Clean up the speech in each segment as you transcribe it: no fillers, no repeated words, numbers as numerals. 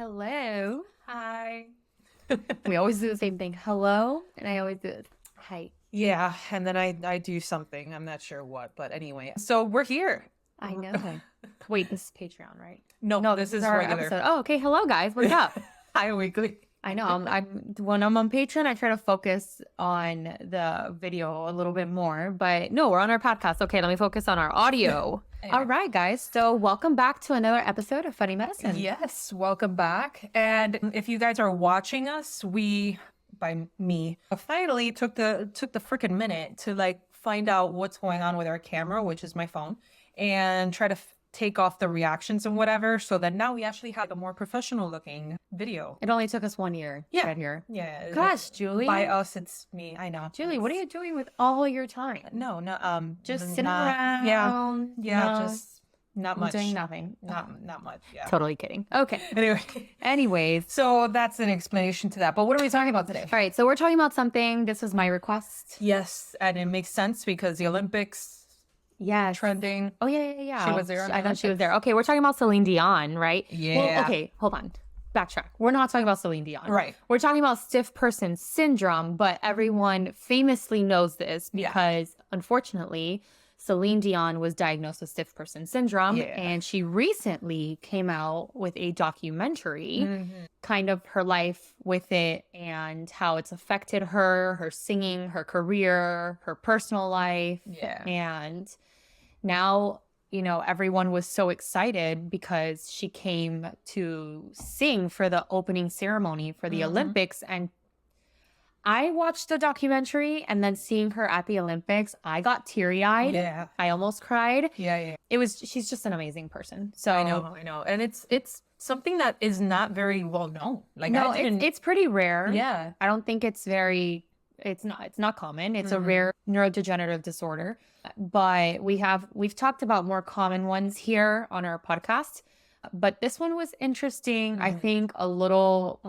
Hello. Hi. We always do the same thing. Hello. And I always do it. Hi. Yeah, and then I do something. I'm not sure what, but anyway. So we're here. I know. Wait, this is Patreon, right? No, No, this this is is our regular. episode. Oh, okay. Hello, guys. What's up? Hi, Weekly. I know. I'm when I'm on Patreon, I try to focus on the video a little bit more. But no, we're on our podcast. Okay, let me focus on our audio. Anyway. All right, guys. So welcome back to another episode of Funny Medicine. Yes, welcome back. And if you guys are watching us, by me, finally took the freaking minute to find out what's going on with our camera, which is my phone, and try to take off the reactions and whatever, so that now we actually have a more professional looking video. It only took us 1 year to Yeah. get here. Yeah. Gosh, Julie. By us, it's me. I know. Julie, what are you doing with all your time? No, Just sitting not- around. Yeah, just not much. Doing nothing. Not much. Yeah. Totally kidding. Okay. Anyway, Anyways. so that's an explanation to that. But what are we talking about today? All right. So we're talking about something. This was my request. Yes, and it makes sense because the Olympics Yeah. trending. Oh, yeah. She was there on the I know she was Olympics. there. Okay. We're talking about Celine Dion, right? Yeah. Well, okay. Hold on. Backtrack. We're not talking about Celine Dion. Right. We're talking about stiff person syndrome, but everyone famously knows this Yeah. because unfortunately, Celine Dion was diagnosed with stiff person syndrome, Yeah. and she recently came out with a documentary, Mm-hmm. kind of her life with it and how it's affected her singing, her career, her personal life. Yeah. And now, everyone was so excited because she came to sing for the opening ceremony for the Mhm. Olympics. And I watched the documentary, and then seeing her at the Olympics, I got teary-eyed. Yeah. I almost cried. Yeah. She's just an amazing person. So I know. And it's something that is not very well known. no, it's pretty rare. yeah. I don't think it's not common. It's a Mhm. rare neurodegenerative disorder. But we've talked about more common ones here on our podcast. But this one was interesting. I Mhm. think a little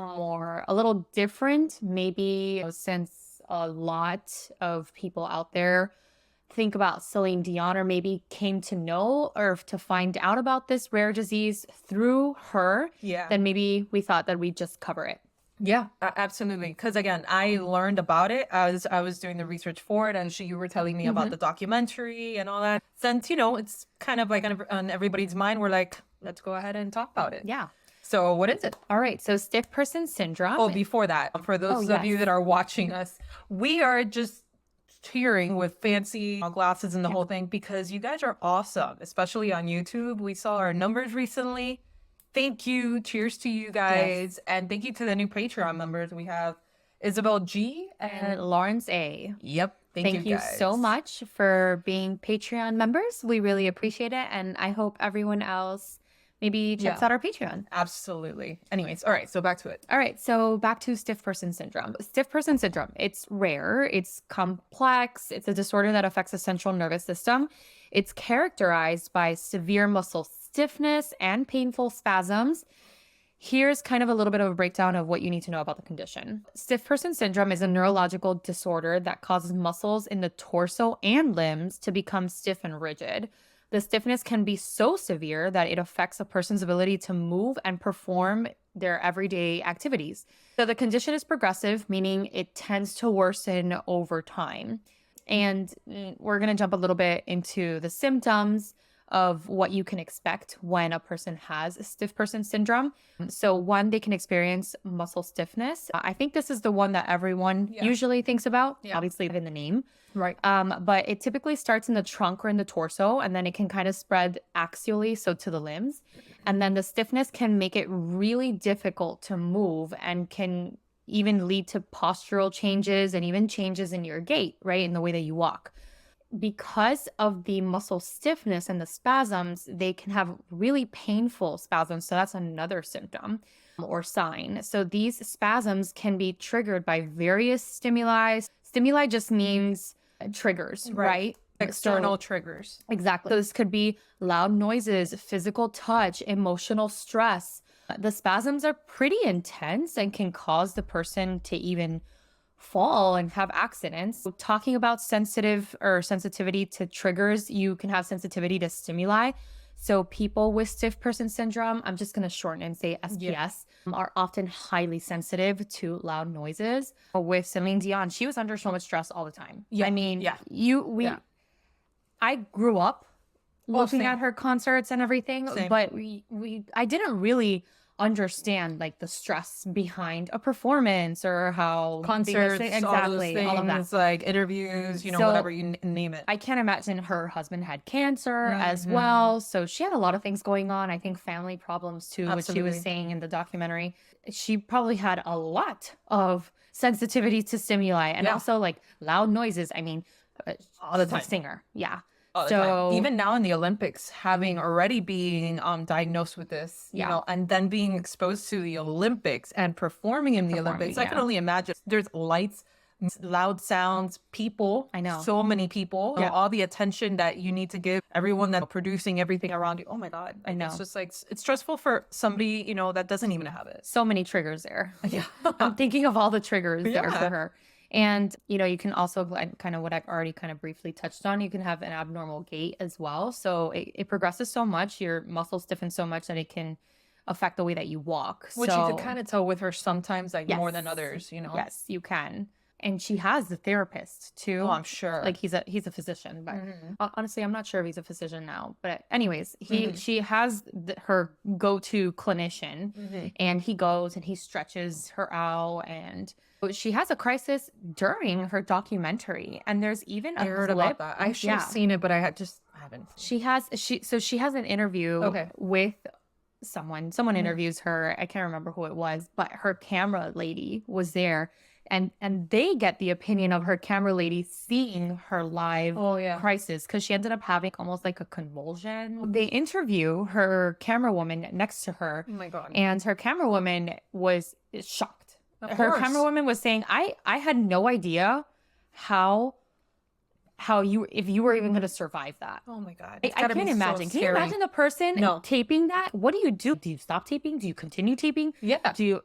different, maybe, since a lot of people out there think about Celine Dion, or maybe came to know or to find out about this rare disease through her. Yeah. Then maybe we thought that we'd just cover it. Yeah, absolutely. Because again, I learned about it as I was doing the research for it, and you were telling me about the documentary and all that. Since it's kind of like on everybody's mind, we're like, let's go ahead and talk about it. Yeah. So what is it? All right. So stiff person syndrome. Oh, before that, for those of you yes. that are watching us, we are just cheering with fancy glasses and the whole thing because you guys are awesome, especially on YouTube. We saw our numbers recently. Thank you. Cheers to you guys. And thank you to the new Patreon members. We have Isabel G. And Lawrence A. Yep. Thank you guys. so much for being Patreon members. We really appreciate it. And I hope everyone else maybe checks Yeah. out our Patreon. Absolutely. Anyways, all right. So back to it. All right. So back to stiff person syndrome. Stiff person syndrome. It's rare. It's complex. It's a disorder that affects the central nervous system. It's characterized by severe muscle stiffness and painful spasms. Here's kind of a little bit of a breakdown of what you need to know about the condition. Stiff person syndrome is a neurological disorder that causes muscles in the torso and limbs to become stiff and rigid. The stiffness can be so severe that it affects a person's ability to move and perform their everyday activities. So the condition is progressive, meaning it tends to worsen over time. And we're going to jump a little bit into the symptoms of what you can expect when a person has a stiff person syndrome. So one, they can experience muscle stiffness. I think this is the one that everyone usually thinks about, obviously in the name. Right. But it typically starts in the trunk or in the torso, and then it can kind of spread axially, so to the limbs. And then the stiffness can make it really difficult to move and can even lead to postural changes and even changes in your gait, right? In the way that you walk. Because of the muscle stiffness and the spasms, they can have really painful spasms. So that's another symptom or sign. So these spasms can be triggered by various stimuli. Stimuli just means triggers, right? External So- triggers. Exactly. So this could be loud noises, physical touch, emotional stress. The spasms are pretty intense and can cause the person to even fall and have accidents. So talking about sensitivity to triggers, you can have sensitivity to stimuli. So people with stiff person syndrome, I'm just going to shorten and say SPS, are often highly sensitive to loud noises. With Celine Dion, she was under so much stress all the time. Yeah. I mean, Yeah. Yeah. I grew up looking same. at her concerts and everything, Same. but I didn't really understand like the stress behind a performance or how Concerts, all those exactly all of that. things, like interviews, So whatever you name it. I can't imagine her husband had cancer as Mhm. well. So she had a lot of things going on. I think family problems too, which she was Absolutely. saying in the documentary. She probably had a lot of sensitivity to stimuli and Yeah. also like loud noises. I mean, All the she's a time. singer. Yeah. All the So time. Even now in the Olympics, having already being diagnosed with this, Yeah. and then being exposed to the Olympics and performing in the Olympics, I can yeah. only imagine. There's lights, loud sounds, people. I know. So many people. Yeah. All the attention that you need to give everyone that's producing everything around you. Oh my God. I know. It's just like, it's stressful for somebody, that doesn't even have it. So many triggers there. Yeah. I'm thinking of all the triggers there Yeah. for her. And, you can also, kind of what I've already kind of briefly touched on, you can have an abnormal gait as well. So it progresses so much, your muscles stiffen so much that it can affect the way that you walk. Which so, you could kind of tell with her sometimes, like more than Yes. others, Yes, you can. And she has a therapist too. Oh, I'm sure. Like he's a physician, but honestly, I'm not sure if he's a physician now. But anyways, she has her go-to clinician, and he goes and he stretches her out, and she has a crisis during her documentary. And there's even a I heard clip. about that. I should have seen it, but I haven't. She has an interview Okay. with someone. Someone interviews her. I can't remember who it was, but her camera lady was there. And they get the opinion of her camera lady seeing her live crisis because she ended up having almost like a convulsion. They interview her camera woman next to her. Oh my God. And her camera woman was shocked. Of Her course. camera woman was saying, I had no idea how if you were even going to survive that. Oh my God. I can't imagine. Can you imagine the person No. taping that? What do? Do you stop taping? Do you continue taping? Yeah. Do you,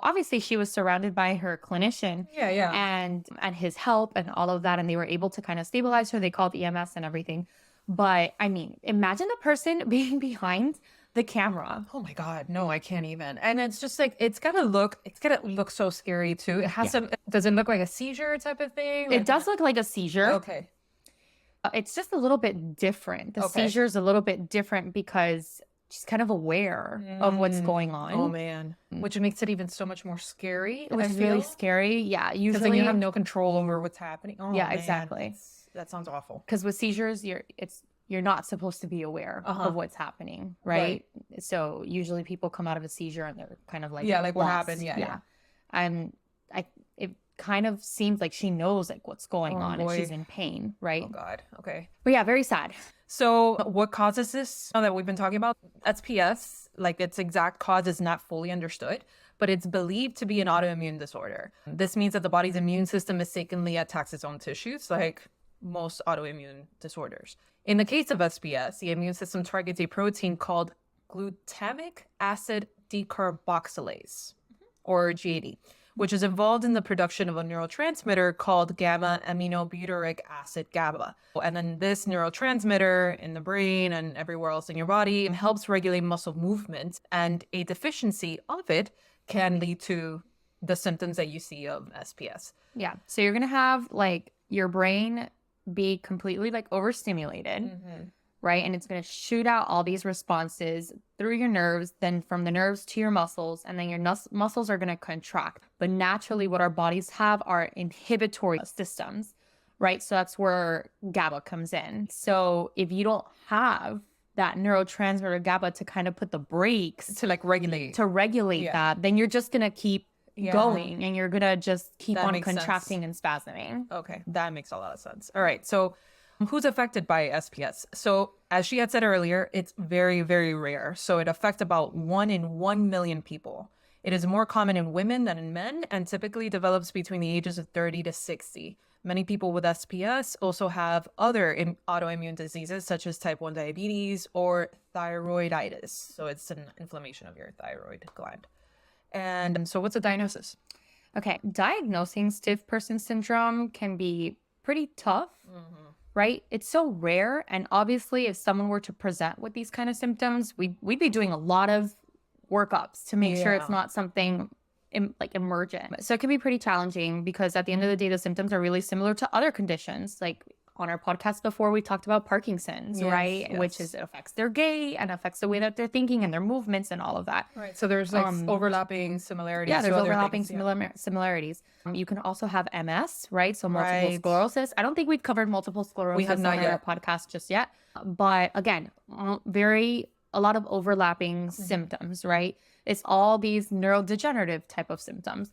obviously she was surrounded by her clinician Yeah. and his help and all of that. And they were able to kind of stabilize her. They called EMS and everything. But I mean, imagine the person being behind the camera. Oh my God. No, I can't even. And it's just like, it's gotta look so scary too. It has does it look like a seizure type of thing? It does look like a seizure. Okay. It's just a little bit different. The seizure is a little bit different because she's kind of aware of what's going on. Oh man. Which makes it even so much more scary. Which is really scary. Yeah. Because Usually then you have no control over what's happening. Oh, Yeah, man. exactly. That sounds awful. Because with seizures, you're not supposed to be aware of what's happening, right? So usually people come out of a seizure and they're kind of like, like what lost. happened? Yeah. And it kind of seems like she knows like what's going on and boy. she's in pain, right? Oh God. Okay. But yeah, very sad. So what causes this that we've been talking about? SPS, like its exact cause is not fully understood, but it's believed to be an autoimmune disorder. This means that the body's immune system mistakenly attacks its own tissues, like most autoimmune disorders. In the case of SPS, the immune system targets a protein called glutamic acid decarboxylase, or GAD, which is involved in the production of a neurotransmitter called gamma aminobutyric acid GABA. And then this neurotransmitter in the brain and everywhere else in your body helps regulate muscle movement, and a deficiency of it can lead to the symptoms that you see of SPS. Yeah. So you're going to have like your brain be completely like overstimulated, right? And it's going to shoot out all these responses through your nerves, then from the nerves to your muscles, and then your muscles are going to contract. But naturally, what our bodies have are inhibitory systems, right? So that's where GABA comes in. So if you don't have that neurotransmitter GABA to kind of put the brakes To like regulate. that, then you're just going to keep going and you're going to just keep That on makes sense. contracting and spasming. Okay, that makes a lot of sense. All right, so who's affected by SPS? So as she had said earlier, it's very, very rare. So it affects about 1 in 1 million people. It is more common in women than in men and typically develops between the ages of 30 to 60. Many people with SPS also have other autoimmune diseases such as type 1 diabetes or thyroiditis. So it's an inflammation of your thyroid gland. And so what's the diagnosis? Okay, diagnosing stiff person syndrome can be pretty tough, right? It's so rare. And obviously, if someone were to present with these kind of symptoms, we'd be doing a lot of workups to make sure it's Yeah. not something like emergent. So it can be pretty challenging because at the end of the day, the symptoms are really similar to other conditions. Like on our podcast before, we talked about Parkinson's, Yes, right? Which yes. is it affects their gait and affects the way that they're thinking and their movements and all of that. Right. So there's like overlapping similarities Yeah, to there's other overlapping things. Yeah. similarities. You can also have MS, right? So multiple Right. sclerosis. I don't think we've covered multiple sclerosis have not on our podcast just yet. But again, a lot of overlapping symptoms, right? It's all these neurodegenerative type of symptoms.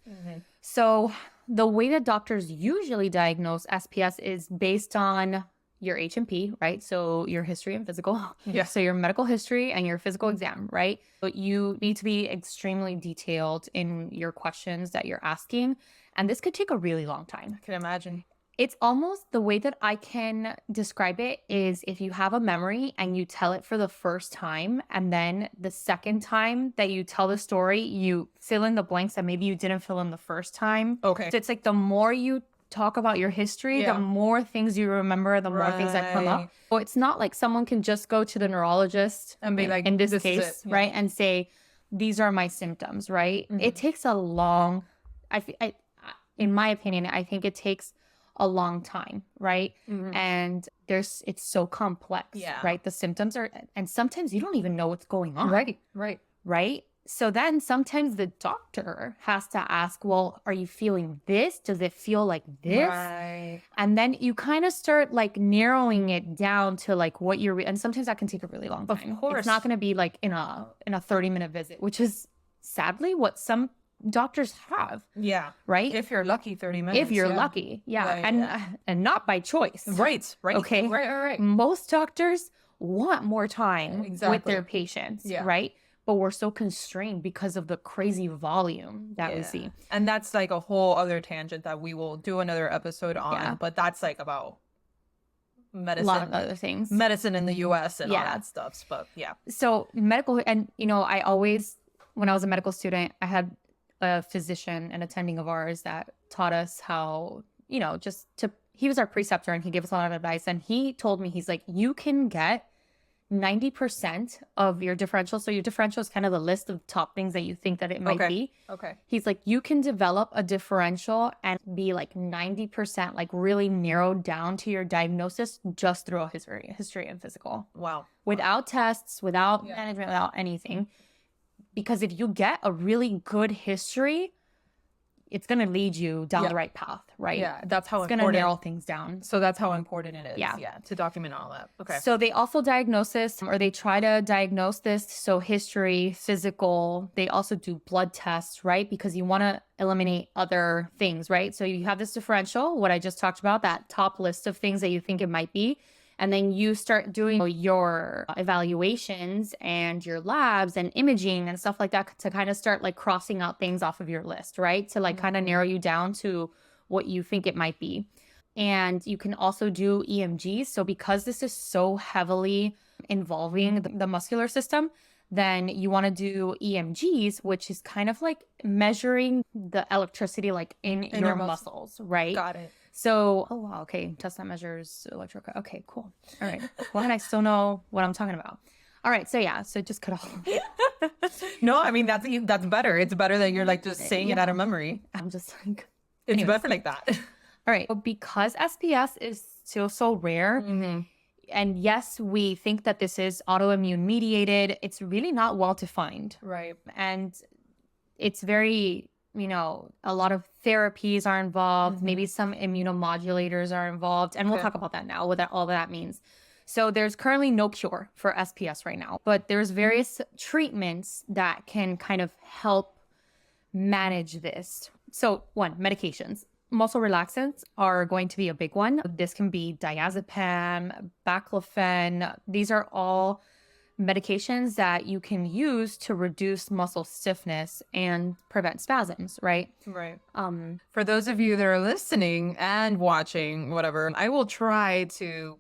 So the way that doctors usually diagnose SPS is based on your H&P, right? So your history and physical. Yeah. So your medical history and your physical exam, right? But you need to be extremely detailed in your questions that you're asking. And this could take a really long time. I can imagine. It's almost the way that I can describe it is if you have a memory and you tell it for the first time, and then the second time that you tell the story, you fill in the blanks that maybe you didn't fill in the first time. Okay. So it's like the more you talk about your history, Yeah. the more things you remember, the more things that come Right. up. So it's not like someone can just go to the neurologist And be like, in this "This is case, it." Yeah. right? And say, these are my symptoms, right? It takes a long, in my opinion, I think it takes a long time, right? And it's so complex, Yeah. right? The symptoms are, and sometimes you don't even know what's going on, Right. right? So then sometimes the doctor has to ask, well, are you feeling this? Does it feel like this? Right. And then you kind of start like narrowing it down to like what and sometimes that can take a really long time. Of course. It's not going to be like in a 30-minute visit, which is sadly what some doctors have, Yeah. right? If you're lucky, 30 minutes. If you're yeah. lucky. Yeah. Right, And not by choice. Right. Okay. Right. Most doctors want more time with Exactly. their patients, Yeah. right? But we're so constrained because of the crazy volume that we see. And that's like a whole other tangent that we will do another episode on. Yeah. But that's like about A medicine. lot of other things. Medicine in the US and all Yeah. that stuff. But yeah. So medical, and I always, when I was a medical student, I had a physician, an attending of ours that taught us how, he was our preceptor and he gave us a lot of advice. And he told me, he's like, you can get 90% of your differential. So your differential is kind of the list of top things that you think that it might be. Okay. He's like, you can develop a differential and be like 90%, like really narrowed down to your diagnosis just through a history and physical. Wow. Without tests, without Yeah. management, without anything. Because if you get a really good history, it's going to lead you down Yeah. the right path, right? Yeah. That's how It's going to important. narrow things down. So that's how important it is. Yeah. To document all that. Okay. So they also diagnose this, or they try to diagnose this. So history, physical, they also do blood tests, right? Because you want to eliminate other things, right? So you have this differential, what I just talked about, that top list of things that you think it might be. And then you start doing your evaluations and your labs and imaging and stuff like that to kind of start like crossing out things off of your list, right? To like kind of narrow you down to what you think it might be. And you can also do EMGs. So because this is so heavily involving the muscular system, then you want to do EMGs, which is kind of like measuring the electricity like in your muscles, right? Got it. So, oh wow, okay, test that measures electrical. Okay, cool. All right. Well, and I still know what I'm talking about. All right, so yeah, so just cut off. No, I mean that's better. It's better that you're like just saying it out of memory. I'm just like, It's anyways. better like that. All right. Well, because SPS is still so rare, and yes, we think that this is autoimmune mediated, it's really not well defined. Right. And it's very, a lot of therapies are involved, maybe some immunomodulators are involved, and we'll talk about that now, what all that means. So there's currently no cure for SPS right now, but there's various treatments that can kind of help manage this. So one, medications. Muscle relaxants are going to be a big one. This can be diazepam, baclofen. These are all medications that you can use to reduce muscle stiffness and prevent spasms, right? Right. For those of you that are listening and watching, whatever, I will try to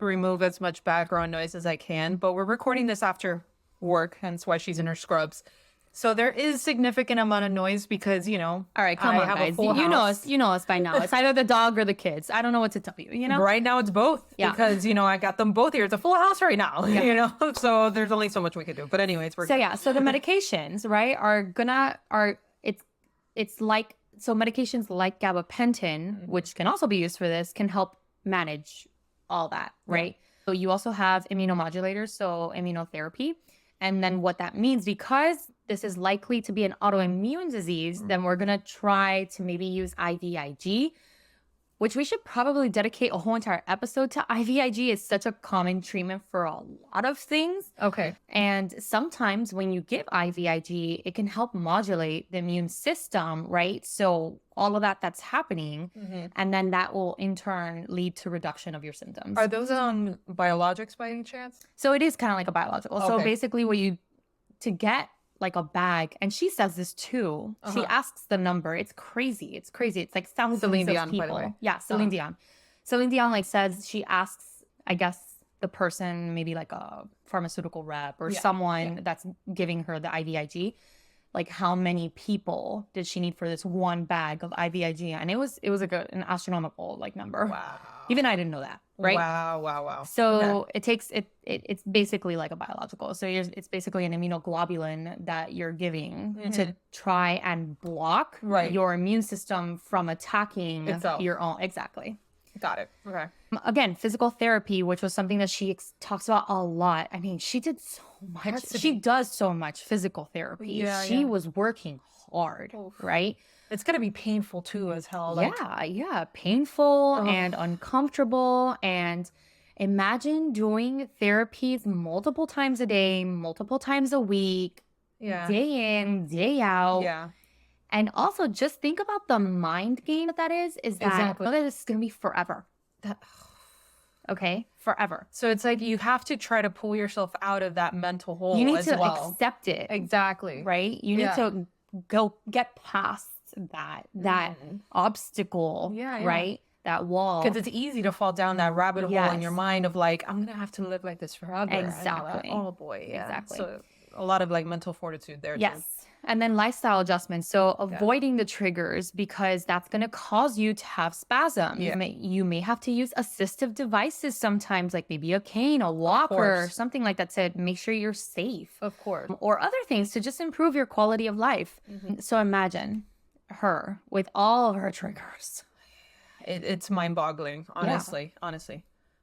remove as much background noise as I can, but we're recording this after work, hence why she's in her scrubs. So there is significant amount of noise because, All right, come I on, have a guys. full house. You know us by now. It's either the dog or the kids. I don't know what to tell you, you know? Right now it's both Yeah. because, I got them both here. It's a full house right now, So there's only so much we can do. But anyways, we're So yeah, so the medications, right, it's like, so medications like gabapentin, which can also be used for this, can help manage all that, right? So you also have immunomodulators, so immunotherapy. And then what that means, because this is likely to be an autoimmune disease, then we're going to try to maybe use IVIG, which we should probably dedicate a whole entire episode to. IVIG is such a common treatment for a lot of things. Okay. And sometimes when you give IVIG, it can help modulate the immune system, right? So all of that's happening. And then that will in turn lead to reduction of your symptoms. Are those biologics by any chance? So it is kind of like a biological. So Okay. basically to get like a bag, and she says this too. She asks the number. It's crazy. It's like thousands Celine of Dion, people. by the way. Yeah, Celine Dion. Celine Dion like says she asks, I guess, the person, maybe like a pharmaceutical rep or someone that's giving her the IVIG, like how many people did she need for this one bag of IVIG? And it was like an astronomical like number. Wow. Even I didn't know that. Right. Wow. So it's basically like a biological. So it's basically an immunoglobulin that you're giving to try and block your immune system from attacking itself. Your own. Exactly. Got it. Okay. Again, physical therapy, which was something that she talks about a lot. I mean, she did so much. She does so much physical therapy. Yeah, she was working hard, right? It's gonna be painful too as hell. Like, yeah, painful and uncomfortable. And imagine doing therapies multiple times a day, multiple times a week, day in, day out. Yeah. And also just think about the mind game that is that Exactly. know that this is gonna be forever. Okay, forever. So it's like you have to try to pull yourself out of that mental hole. You need as to well. accept it, Exactly. right? You need to go get past that obstacle, right? That wall. Because it's easy to fall down that rabbit hole in your mind of like, I'm gonna have to live like this forever. Exactly. Oh boy, yeah. Exactly. So a lot of like mental fortitude there. Yes. Too. And then lifestyle adjustments. So avoiding the triggers because that's going to cause you to have spasms. Yeah. You may have to use assistive devices sometimes, like maybe a cane, a walker, something like that to make sure you're safe. Of course. Or other things to just improve your quality of life. So imagine her with all of her triggers. It's mind-boggling, honestly.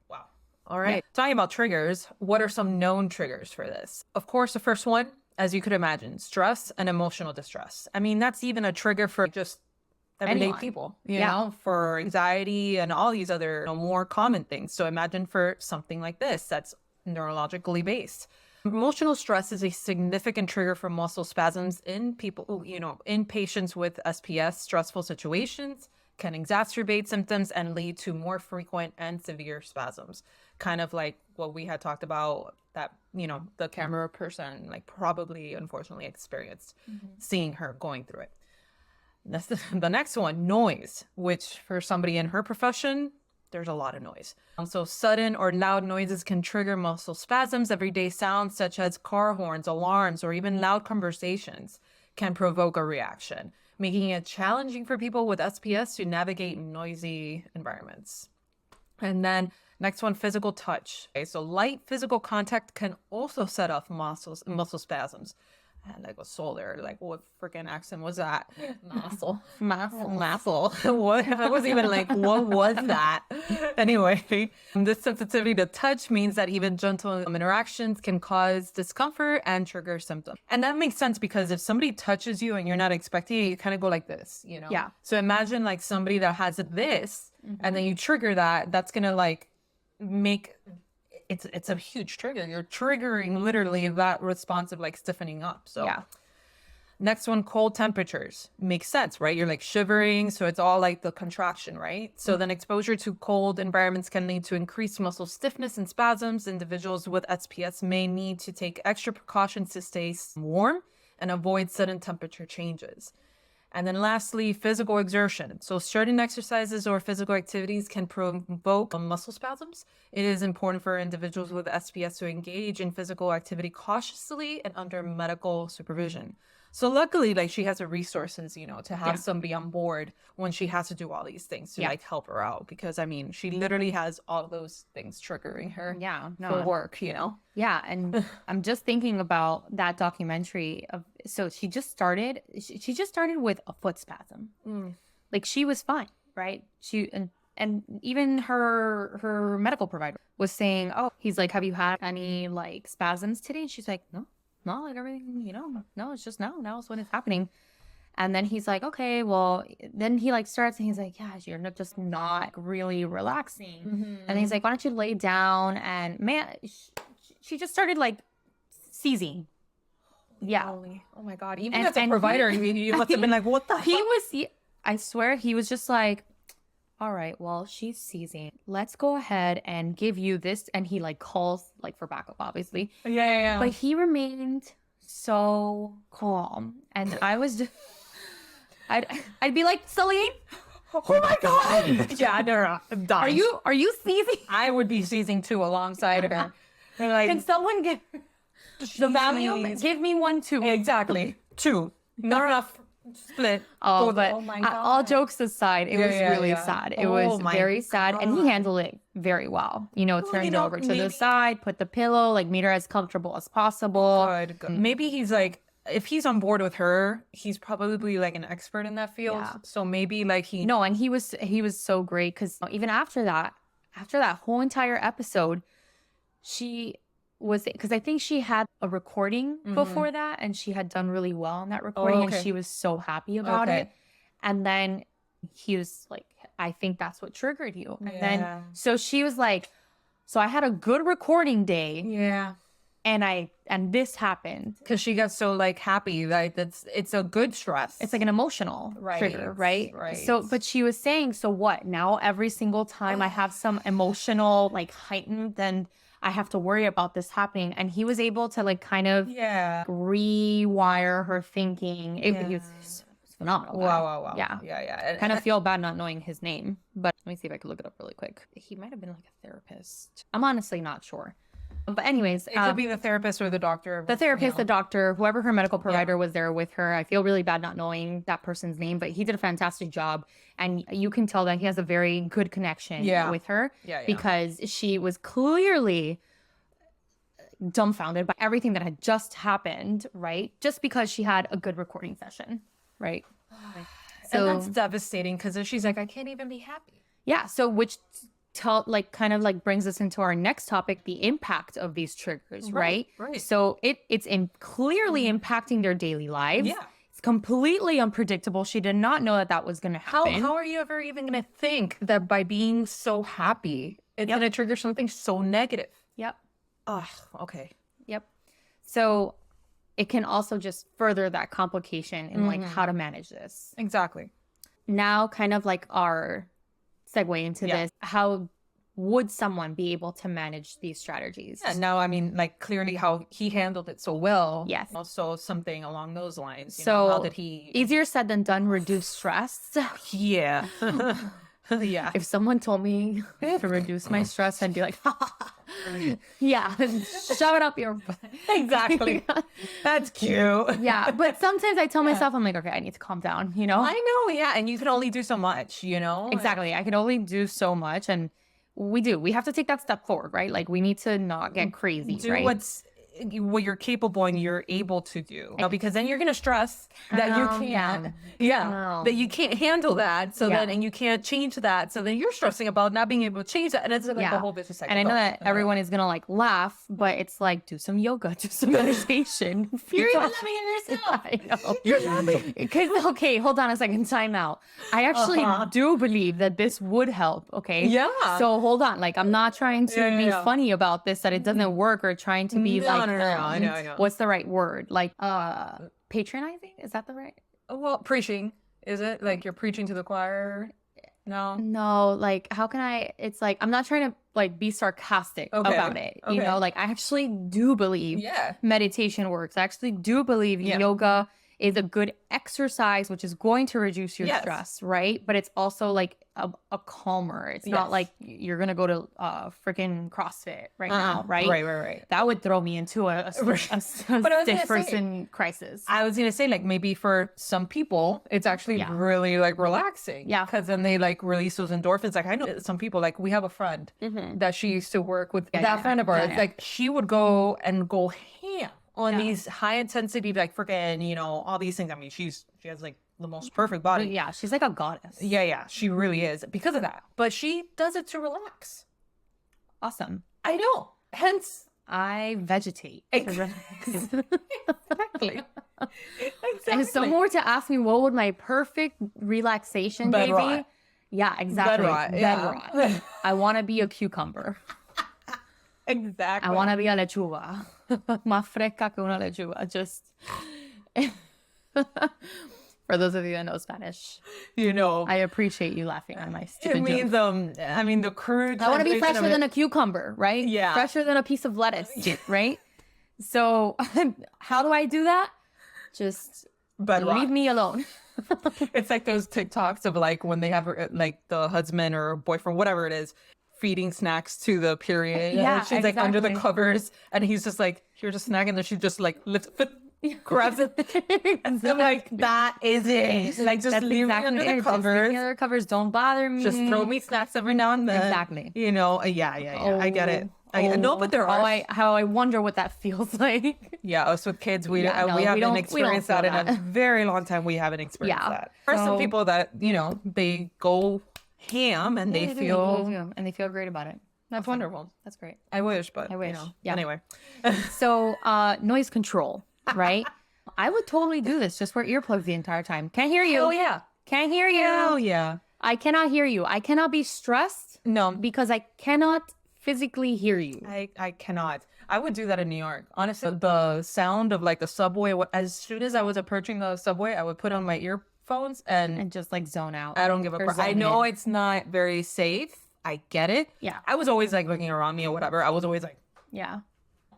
Wow. All right. Talking about triggers, what are some known triggers for this? Of course, the first one, as you could imagine, stress and emotional distress. I mean, that's even a trigger for just everyday people, you know, for anxiety and all these other more common things. So imagine for something like this that's neurologically based. Emotional stress is a significant trigger for muscle spasms in people, in patients with SPS. Stressful situations can exacerbate symptoms and lead to more frequent and severe spasms. Kind of like what we had talked about that, the camera person like probably unfortunately experienced seeing her going through it. That's the next one, noise, which for somebody in her profession, there's a lot of noise. So sudden or loud noises can trigger muscle spasms. Everyday sounds such as car horns, alarms, or even loud conversations can provoke a reaction, making it challenging for people with SPS to navigate noisy environments. And then next one, physical touch. Okay, so light physical contact can also set off muscle spasms. I had like a soul there. Like, what freaking accent was that? Muscle. What? I was even like, what was that? Anyway, this sensitivity to touch means that even gentle interactions can cause discomfort and trigger symptoms. And that makes sense because if somebody touches you and you're not expecting it, you kind of go like this, Yeah. So imagine like somebody that has this and then you trigger that, that's going to like make it's a huge trigger. You're triggering literally that response of like stiffening up. So next one, cold temperatures. Makes sense, right? You're like shivering. So it's all like the contraction, right? So then exposure to cold environments can lead to increased muscle stiffness and spasms. Individuals with SPS may need to take extra precautions to stay warm and avoid sudden temperature changes. And then lastly, physical exertion. So certain exercises or physical activities can provoke muscle spasms. It is important for individuals with SPS to engage in physical activity cautiously and under medical supervision. So luckily, like she has the resources, to have Yeah. somebody on board when she has to do all these things to Yeah. like help her out. Because I mean, she literally has all those things triggering her Yeah, for no. work. Yeah, and I'm just thinking about that documentary of so she just started with a foot spasm. Mm. Like she was fine, right? And even her medical provider was saying, "Oh, he's like, have you had any like spasms today?" And she's like, "No. No, like everything, no, it's just now is when it's happening." And then he's like, "Okay, well," then he like starts and he's like, "Yeah, you're just not really relaxing." And he's like, "Why don't you lay down?" And man, she just started like seizing. Yeah. Holy, oh my God. Even And- as a and provider, you must have been like, what the He heck? was, I swear, he was just like, "All right, well, she's seizing. Let's go ahead and give you this." And he like calls like for backup, obviously. Yeah. But he remained so calm. And I was just, I'd be like, "Celine, Oh my God. Yeah, no, I'm dying. are you seizing? I would be seizing too alongside of her. They're like, Can someone get the Valium? please. Give me one too." Exactly. Two. Not enough. Split. Oh, Both. but Oh my all God. jokes aside, it Yeah, was yeah, really yeah. sad. It Oh was my very sad, and he God. handled it very well. Turned know, over to the maybe- side, put the pillow, like made her as comfortable as possible. Good. Maybe he's like, if he's on board with her, he's probably like an expert in that field. Yeah. So maybe like he. No, and he was so great because even after that whole entire episode, she was because I think she had a recording before that, and she had done really well on that recording, okay. and she was so happy about Okay. it. And then he was like, "I think that's what triggered you." And then Yeah. so she was like, "So I had a good recording day, Yeah. and this happened." Because she got so like happy. Like it's a good stress. It's like an emotional trigger, right? Right. So, but she was saying, "So what? Now every single time I have some emotional like heightened, then I have to worry about this happening." And he was able to like kind of Yeah. rewire her thinking. It Yeah. was phenomenal. Wow. Yeah. Yeah. Kind of feel bad not knowing his name, but let me see if I can look it up really quick. He might have been like a therapist. I'm honestly not sure. But anyways, It could be the therapist or the doctor. the therapist, the doctor, whoever her medical provider Yeah. was there with her. I feel really bad not knowing that person's name, but he did a fantastic job. And you can tell that he has a very good connection Yeah. with her Yeah. because she was clearly dumbfounded by everything that had just happened, right? Just because she had a good recording session, right? And that's devastating because she's like, I can't even be happy. Yeah, so which kind of like brings us into our next topic, the impact of these triggers, right? Right. So it's clearly impacting their daily lives. Yeah. It's completely unpredictable. She did not know that was going to happen. How are you ever even going to think that by being so happy, it's going to trigger something so negative? Yep. Oh, okay. Yep. So it can also just further that complication in like how to manage this. Exactly. Now, kind of like our segue into Yeah. this, how would someone be able to manage these strategies? And now, I mean, like clearly how he handled it so well. Yes. Also something along those lines. So how did he? easier said than done, reduce stress. Yeah. Yeah. If someone told me to reduce my stress, I'd be like, yeah, shove it up your butt. Exactly. That's cute. Yeah, but sometimes I tell myself, I'm like, okay, I need to calm down, I know. Yeah. And you can only do so much. Exactly. I can only do so much. And we have to take that step forward, right? Like we need to not get crazy, Do right? what you're capable and you're able to do. Because then you're going to stress that you can't. Yeah. No. That you can't handle that. So Yeah. then, and you can't change that. So then you're stressing about not being able to change that. And it's like a whole vicious cycle. And I know that everyone is gonna like laugh, but it's like do some yoga, do some meditation. You're even loving it yourself. I know. You're loving Because okay, hold on a second, time out. I actually do believe that this would help. Okay. Yeah. So hold on, like I'm not trying to Yeah, be yeah. funny about this that it doesn't work or trying to be No, like no, I know. what's the right word? Like patronizing? Is that the right? Well, preaching. Is it? Like you're preaching to the choir? No. No, like how can I? It's like I'm not trying to like be sarcastic Okay, about it. You okay. know, like I actually do believe Yeah. meditation works. I actually do believe Yeah. yoga is a good exercise, which is going to reduce your Yes. stress, right? But it's also like a calmer. It's not Yes. like you're gonna go to freaking CrossFit right now, right? Right. That would throw me into a But I was gonna stiff say- person crisis. I was gonna say, like, maybe for some people, it's actually Yeah. really like relaxing. Yeah. Because then they like release those endorphins. Like I know some people, like we have a friend that she used to work with. Yeah, That yeah, friend of ours, yeah. like she would go ham on Yeah. these high intensity, like freaking, all these things. I mean, she has like the most perfect body. Yeah, she's like a goddess. Yeah, she really is because of that. But she does it to relax. Awesome. I know. Hence, I vegetate to Ex- relax. exactly. If someone were to ask me what would my perfect relaxation Bed day rot. be, yeah, exactly. rot, Bed yeah. rot. I want to be a cucumber. Exactly. I want to be a lechuga. Más fresca que una lechuga. Just for those of you that know Spanish, I appreciate you laughing at my it stupid means joke. I mean the current I want to be translation fresher of than it- a cucumber, right? Yeah. Fresher than a piece of lettuce, right? So how do I do that? Just bed rot. leave me alone. It's like those TikToks of like when they have like the husband or boyfriend, whatever it is, feeding snacks to the period. Yeah, And she's like under the exactly. covers and he's just like, here's a snack. And then she just like lifts grabs it. And I'm like, that is it. Like just That's leave exactly me under it. the Just leave covers. me under the covers. Don't bother me. Just throw me snacks every now and then. Exactly. Yeah. I get it. I know, but there are. How I wonder what that feels like. Yeah, us with kids, we Yeah, no, we haven't don't experienced feel that in a that. very long time. We haven't experienced Yeah. that. For some So- people that they go ham and they feel and they feel great about it. that's wonderful. That's great. I wish, but I wish. Yeah. Anyway, So noise control, right? I would totally do this. Just wear earplugs the entire time. Can't hear you. oh yeah, Can't hear you. hell yeah. I cannot hear you. I cannot be stressed No, because I cannot physically hear you. I cannot. I would do that in New York. Honestly, the sound of like the subway. As soon as I was approaching the subway, I would put on my earphones and And just like zone out. I don't give a Or crap. I zone know in. it's not very safe. I get it. Yeah. I was always like looking around me or whatever. I was always like, Yeah.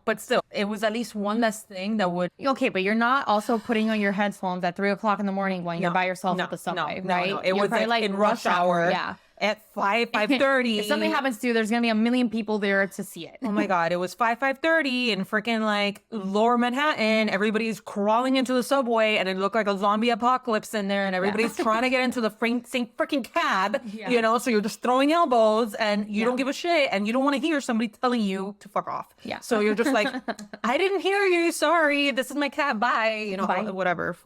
but still, it was at least one less thing that would. Okay, but you're not also putting on your headphones at 3 o'clock in the morning when you're by yourself no, at the subway, no, right? no. It You're was probably, like in rush hour. Yeah. At 5:30. If something happens to you, there's gonna be a million people there to see it. Oh my god, it was 5:30 in freaking like lower Manhattan. Everybody's crawling into the subway and it looked like a zombie apocalypse in there and everybody's trying to get into the same freaking cab, so you're just throwing elbows and you don't give a shit and you don't want to hear somebody telling you to fuck off. Yeah. So you're just like, I didn't hear you. Sorry. This is my cab. Bye. Bye. Whatever.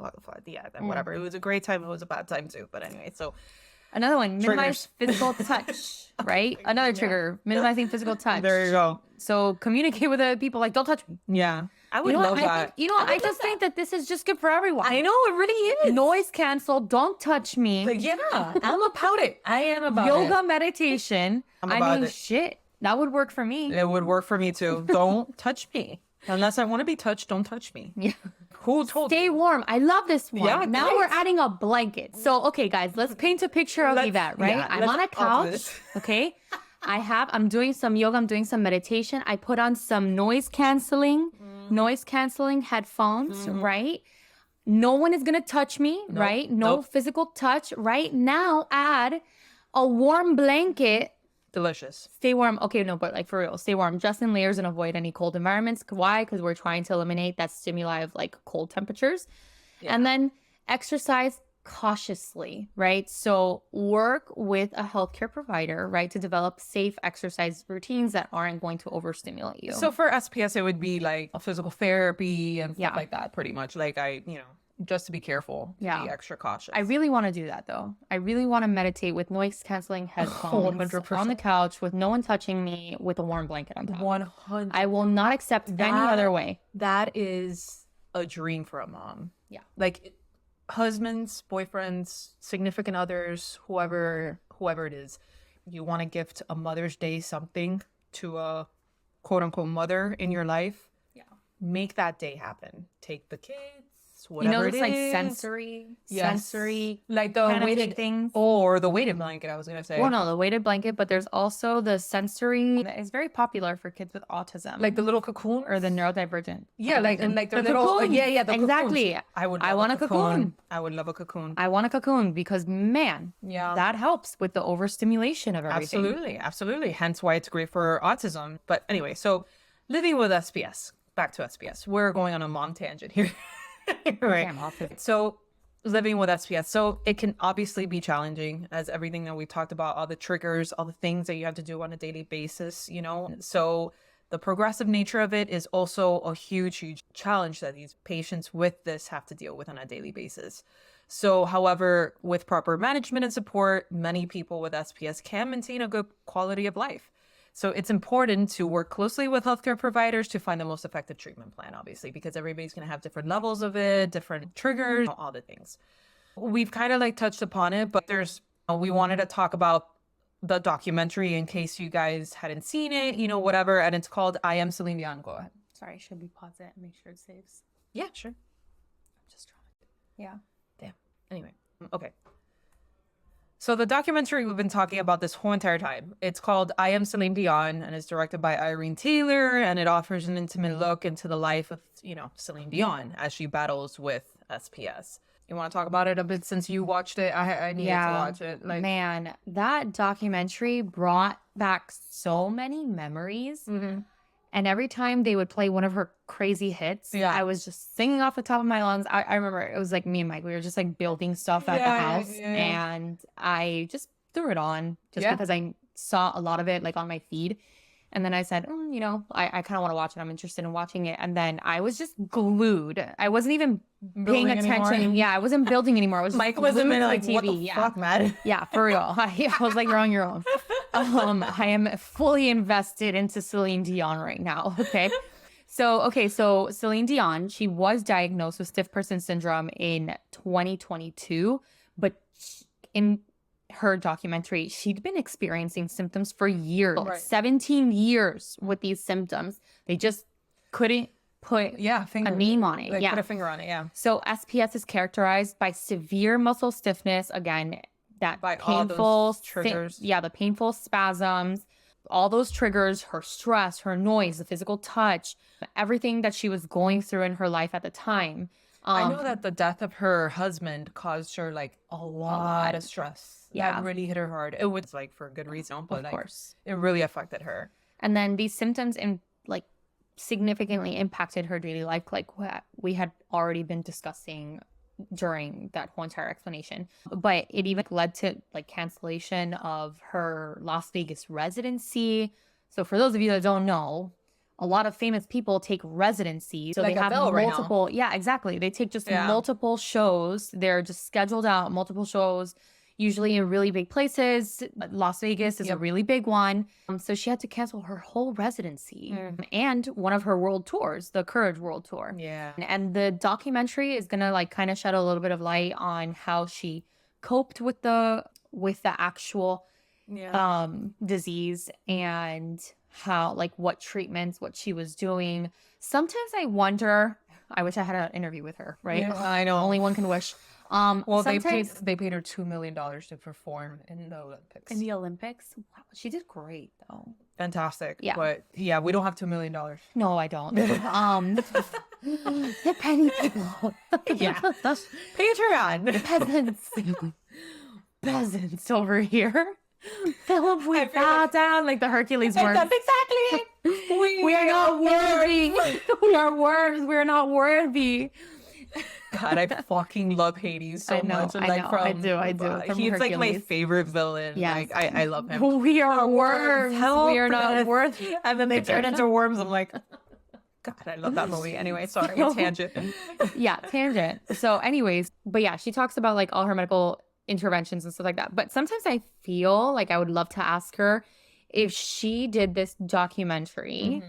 Yeah, whatever. It was a great time. It was a bad time too. But anyway, so Another one, minimize Triggers. physical touch, right? Another trigger, minimizing physical touch. there you go. So communicate with other people, like, don't touch me. Yeah. I would You know love what? I that. think, I just think that this is just good for everyone. I know it really is. Noise cancel, don't touch me. Like, yeah, I'm about it. I am about Yoga, it. meditation. I'm I about mean, it. shit, that would work for me. It would work for me too. Don't touch me. Unless I want to be touched, don't touch me. Yeah. Who told Stay you? warm. I love this one. Yeah, now great. we're adding a blanket. So, okay, guys, let's paint a picture of that, right? yeah, I'm on a let's all do couch. this. Okay. I'm doing some yoga. I'm doing some meditation. I put on some noise canceling headphones, right? No one is going to touch me, right? No nope. physical touch. Right now, add a warm blanket. Delicious. Stay warm. Okay, no, but like for real, stay warm. Just in layers and avoid any cold environments. Why? Because we're trying to eliminate that stimuli of like cold temperatures. And then exercise cautiously, right? So work with a healthcare provider, right, to develop safe exercise routines that aren't going to overstimulate you. So for SPS, it would be like a physical therapy and stuff Yeah. like that, pretty much. Like just to be careful, to Yeah. be extra cautious. I really want to do that though. I really want to meditate with noise canceling headphones 100%. on the couch with no one touching me with a warm blanket on top. 100. I will not accept any That- other way. That is a dream for a mom. Yeah. Like husbands, boyfriends, significant others, whoever it is, you want to gift a Mother's Day something to a quote unquote mother in your life. Yeah. Make that day happen. Take the kids, SPS, You know, whatever it it's like is. sensory, Yes. sensory Like the kind of weighted things. or the weighted blanket, I was gonna say. Well, no, the weighted blanket, but there's also the sensory that is very popular for kids with autism Like the little cocoon or the neurodivergent. Yeah, like and like The their little cocoon. yeah, the Exactly. cocoons. I would I love want a a cocoon. I would love a cocoon. I want a cocoon because man, Yeah. that helps with the overstimulation of everything. Absolutely, absolutely. Hence why it's great for autism. But anyway, so living with SPS. Back to SPS. We're going on a mom tangent here. Right. I'm off it. So living with SPS. So it can obviously be challenging as everything that we talked about, all the triggers, all the things that you have to do on a daily basis, you know. So the progressive nature of it is also a huge, huge challenge that these patients with this have to deal with on a daily basis. So, however, with proper management and support, many people with SPS can maintain a good quality of life. So it's important to work closely with healthcare providers to find the most effective treatment plan, obviously, because everybody's going to have different levels of it, different triggers, all the things. We've kind of like touched upon it, but we wanted to talk about the documentary in case you guys hadn't seen it, you know, whatever. And it's called I Am Celine Dion. Go ahead. Sorry, should we pause it and make sure it saves? Yeah, sure. I'm just trying. Yeah. Damn. Anyway, okay. So the documentary we've been talking about this whole entire time, it's called I Am Celine Dion and it's directed by Irene Taylor and it offers an intimate look into the life of, you know, Celine Dion as she battles with SPS. You want to talk about it a bit since you watched it? I needed to watch it. Like, man, that documentary brought back so many memories. And every time they would play one of her crazy hits, I was just singing off the top of my lungs. I remember it was like me and Mike, we were just like building stuff at the house. And I just threw it on just because I saw a lot of it like on my feed. And then I said, you know, I kind of want to watch it. I'm interested in watching it. And then I was just glued. I wasn't even paying attention. Anymore. Yeah, I wasn't building anymore. I was Mike wasn't like, TV. what the fuck, man? Yeah, for real. I was like, you're on your own. I am fully invested into Celine Dion right now. Okay. So Celine Dion, she was diagnosed with stiff person syndrome in 2022, but in her documentary, she'd been experiencing symptoms for years, 17 years with these symptoms. They just couldn't put a name on it. Like, put a finger on it, yeah. So SPS is characterized by severe muscle stiffness, again, that by painful all those triggers. The painful spasms, all those triggers, her stress, her noise, the physical touch, everything that she was going through in her life at the time. I know that the death of her husband caused her like a lot of stress. Yeah. That really hit her hard. It was like for a good reason, but Of course. it really affected her. And then these symptoms significantly impacted her daily life, like what we had already been discussing during that whole entire explanation. But it even led to like cancellation of her Las Vegas residency. So for those of you that don't know, a lot of famous people take residencies. So Like they have Adele right now. multiple, exactly. They take just multiple shows. They're just scheduled out, multiple shows, usually in really big places. Las Vegas is a really big one. So she had to cancel her whole residency and one of her world tours, the Courage World Tour. Yeah. And the documentary is gonna like kind of shed a little bit of light on how she coped with the actual disease and how like what treatments, what she was doing. Sometimes I wonder, I wish I had an interview with her, right? Yeah, I know. Only one can wish. Well, they sometimes- paid her $2 million to perform in the Olympics. in the Olympics. Wow, she did great though. Fantastic. Yeah. But yeah, we don't have $2 million. No, I don't. The penny people. Yeah. Patreon. Peasants over here. Philip, we bow down like the Hercules words. That's exactly it. We are not worthy. We are worth. We're not worthy. God, I fucking love Hades so I know, much. And, I like, know, from, I do, from He's like my Hercules. favorite villain. Yes. Like I love him. We are worms. Help We are not us. worthy. And then they turn into worms. I'm like, God, I love that movie. Anyway, sorry, tangent. Yeah, tangent. So anyways, but yeah, she talks about like all her medical interventions and stuff like that. But sometimes I feel like I would love to ask her if she did this documentary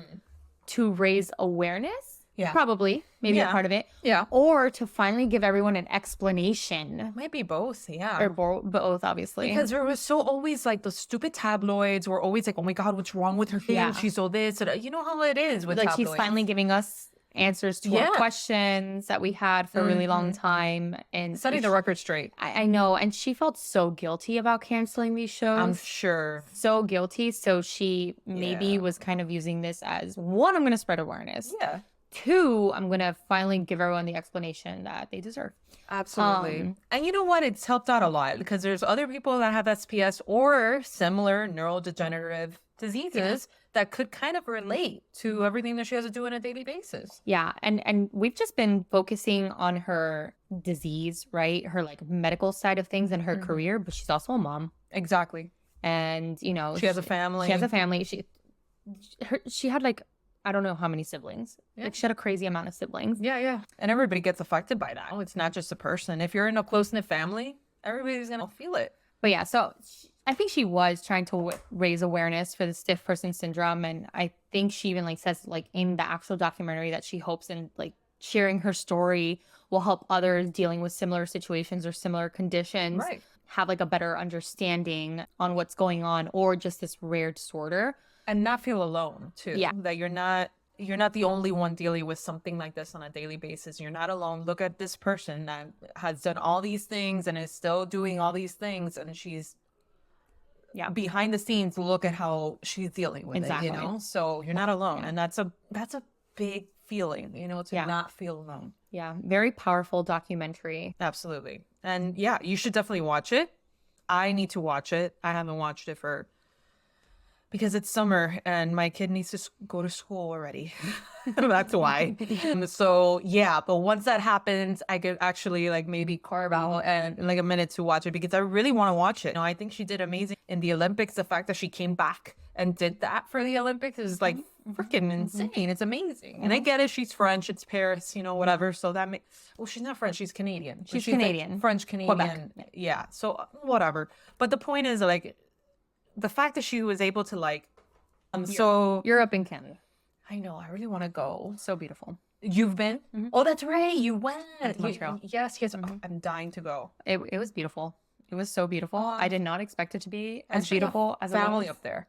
to raise awareness. Yeah. Probably. Maybe a part of it. Yeah. Or to finally give everyone an explanation. Might be both. Yeah. Or both, obviously. Because there was so always like the stupid tabloids were always like, oh my God, what's wrong with her face? Yeah. She's so this. And, you know how it is with like tabloids. she's finally giving us answers to our questions that we had for a really long time. And Setting the record straight. I know. And she felt so guilty about canceling these shows. I'm sure. So guilty. So she maybe was kind of using this as, one, I'm going to spread awareness. Yeah. Two, I'm going to finally give everyone the explanation that they deserve. Absolutely. And you know what? It's helped out a lot because there's other people that have SPS or similar neurodegenerative diseases that could kind of relate to everything that she has to do on a daily basis. Yeah. And we've just been focusing on her disease, right? Her like medical side of things and her career, but she's also a mom. Exactly. And, you know, she has a family. She has a family. She had like, I don't know how many siblings. Yeah. Like she had a crazy amount of siblings. Yeah, yeah. And everybody gets affected by that. It's not just a person. If you're in a close-knit family, everybody's going to feel it. But yeah, so I think she was trying to raise awareness for the stiff person syndrome. And I think she even like says like in the actual documentary that she hopes in like sharing her story will help others dealing with similar situations or similar conditions have like a better understanding on what's going on or just this rare disorder. And not feel alone too. Yeah. That you're not the only one dealing with something like this on a daily basis. You're not alone. Look at this person that has done all these things and is still doing all these things, and she's behind the scenes. Look at how she's dealing with it, you know? So you're not alone. And that's a big feeling, you know, to not feel alone. Yeah. Very powerful documentary. Absolutely. And yeah, you should definitely watch it. I need to watch it. I haven't watched it because it's summer and my kid needs to go to school already. That's why. So yeah, but once that happens, I could actually like maybe carve out and like a minute to watch it because I really want to watch it. You know, I think she did amazing in the Olympics. The fact that she came back and did that for the Olympics is like freaking insane. It's amazing. And I get it. She's French. It's Paris, you know, whatever. So that well, she's not French. She's Canadian. She's Canadian. Like French Canadian. Quebec. Yeah. So whatever. But the point is like, the fact that she was able to like, so Europe and Canada. I know, I really want to go. So beautiful. You've been? Oh, that's right. You went. Montreal. Yes. I'm dying to go. It was beautiful. It was so beautiful. I did not expect it to be as beautiful as family it was. up there.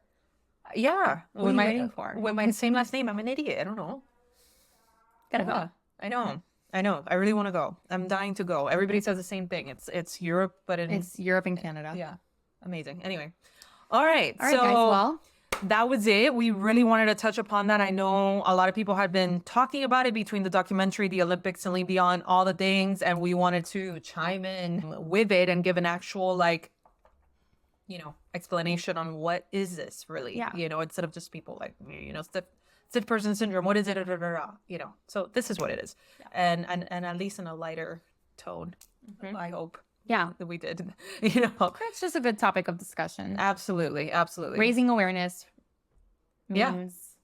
Yeah. What am I waiting for? With my same last name. I'm an idiot. I don't know. Gotta go. I know. I really want to go. I'm dying to go. Everybody says the same thing. It's Europe, but it's Europe and Canada. Yeah. Amazing. Anyway. All right, so guys, well, that was it. We really wanted to touch upon that. I know a lot of people had been talking about it between the documentary, the Olympics, Celine Dion, all the things, and we wanted to chime in with it and give an actual, like, you know, explanation on what is this really, you know, instead of just people like, you know, stiff person syndrome, what is it, you know, so this is what it is. And at least in a lighter tone, I hope. Yeah, that we did, you know. It's just a good topic of discussion. Absolutely. Raising awareness means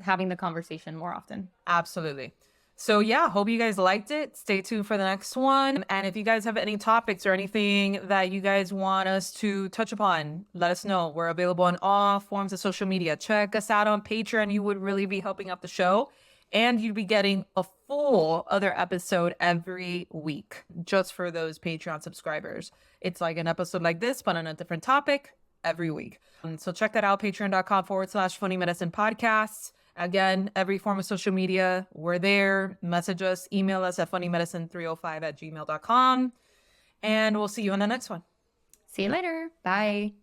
having the conversation more often. Absolutely. So yeah, hope you guys liked it. Stay tuned for the next one. And if you guys have any topics or anything that you guys want us to touch upon, let us know. We're available on all forms of social media. Check us out on Patreon. You would really be helping out the show. And you'd be getting a full other episode every week just for those Patreon subscribers. It's like an episode like this, but on a different topic every week. So check that out, patreon.com/Funny Medicine Podcasts. Again, every form of social media, we're there. Message us, email us at funnymedicine305@gmail.com. And we'll see you on the next one. See you later. Bye.